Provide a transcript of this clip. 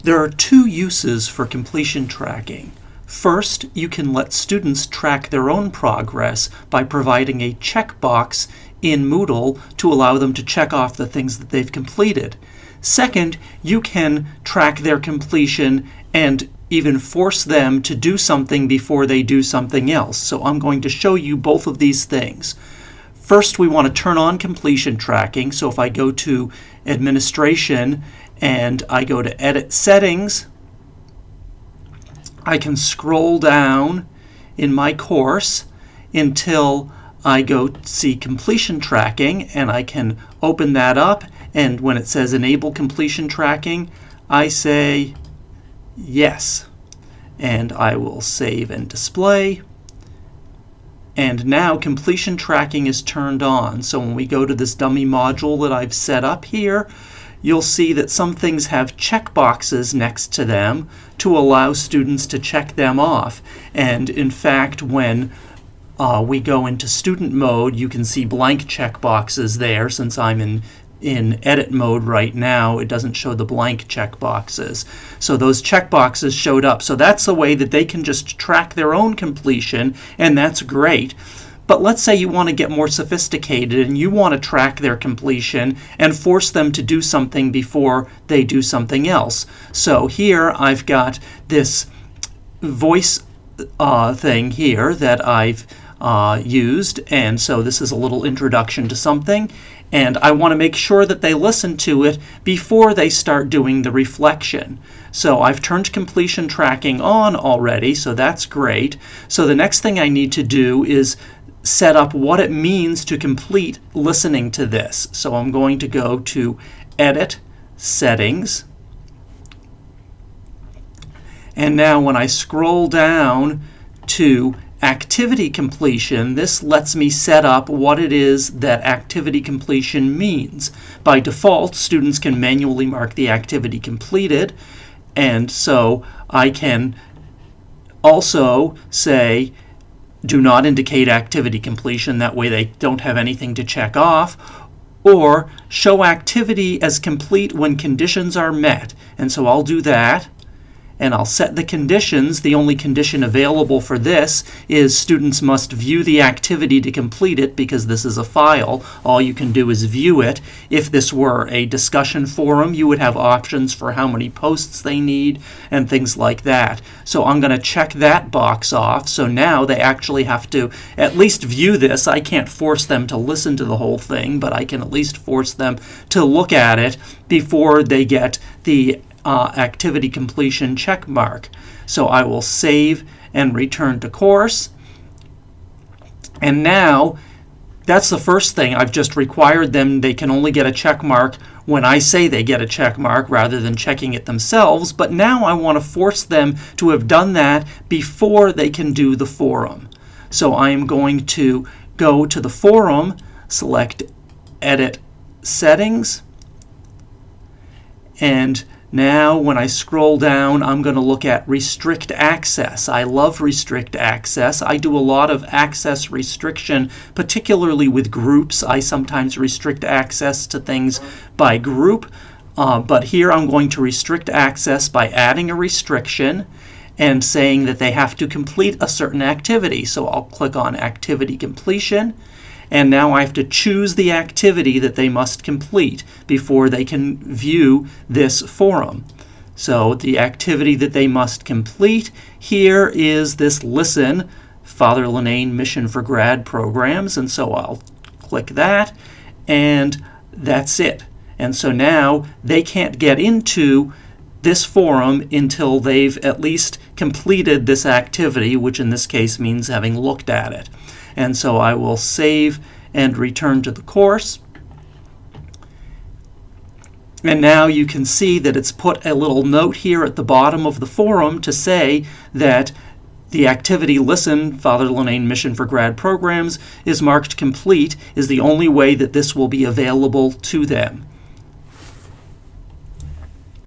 There are two uses for completion tracking. First, you can let students track their own progress by providing a checkbox in Moodle to allow them to check off the things that they've completed. Second, you can track their completion and even force them to do something before they do something else. So I'm going to show you both of these things. First, we want to turn on completion tracking. So if I go to Administration and I go to Edit Settings, I can scroll down in my course until I go see completion tracking, and I can open that up, and when it says Enable Completion Tracking, I say yes, and I will save and display. And now completion tracking is turned on. So when we go to this dummy module that I've set up here, you'll see that some things have checkboxes next to them to allow students to check them off. And in fact, when we go into student mode, you can see blank checkboxes there. Since I'm in edit mode right now, it doesn't show the blank checkboxes. So those checkboxes showed up. So that's a way that they can just track their own completion, and that's great. But let's say you want to get more sophisticated and you want to track their completion and force them to do something before they do something else. So here I've got this voice thing here that I've used, and so this is a little introduction to something, and I want to make sure that they listen to it before they start doing the reflection. So I've turned completion tracking on already, so that's great. So the next thing I need to do is set up what it means to complete listening to this. So I'm going to go to Edit Settings, and now when I scroll down to activity completion, this lets me set up what it is that activity completion means. By default, students can manually mark the activity completed, and so I can also say do not indicate activity completion, that way they don't have anything to check off, or show activity as complete when conditions are met. And so I'll do that, and I'll set the conditions. The only condition available for this is students must view the activity to complete it, because this is a file. All you can do is view it. If this were a discussion forum, you would have options for how many posts they need and things like that. So I'm going to check that box off. So now they actually have to at least view this. I can't force them to listen to the whole thing, but I can at least force them to look at it before they get the activity completion check mark. So I will save and return to course. And now that's the first thing. I've just required them. They can only get a check mark when I say they get a check mark rather than checking it themselves. But now I want to force them to have done that before they can do the forum. So I am going to go to the forum, select Edit Settings, and now when I scroll down, I'm going to look at Restrict Access. I love Restrict Access. I do a lot of access restriction, particularly with groups. I sometimes restrict access to things by group, but here I'm going to restrict access by adding a restriction and saying that they have to complete a certain activity. So I'll click on Activity Completion, and now I have to choose the activity that they must complete before they can view this forum. So the activity that they must complete here is this Listen, Father Linane Mission for Grad Programs, and so I'll click that, and that's it. And so now they can't get into this forum until they've at least completed this activity, which in this case means having looked at it. And so I will save and return to the course. And now you can see that it's put a little note here at the bottom of the forum to say that the activity Listen, Father Linane Mission for Grad Programs, is marked complete, is the only way that this will be available to them.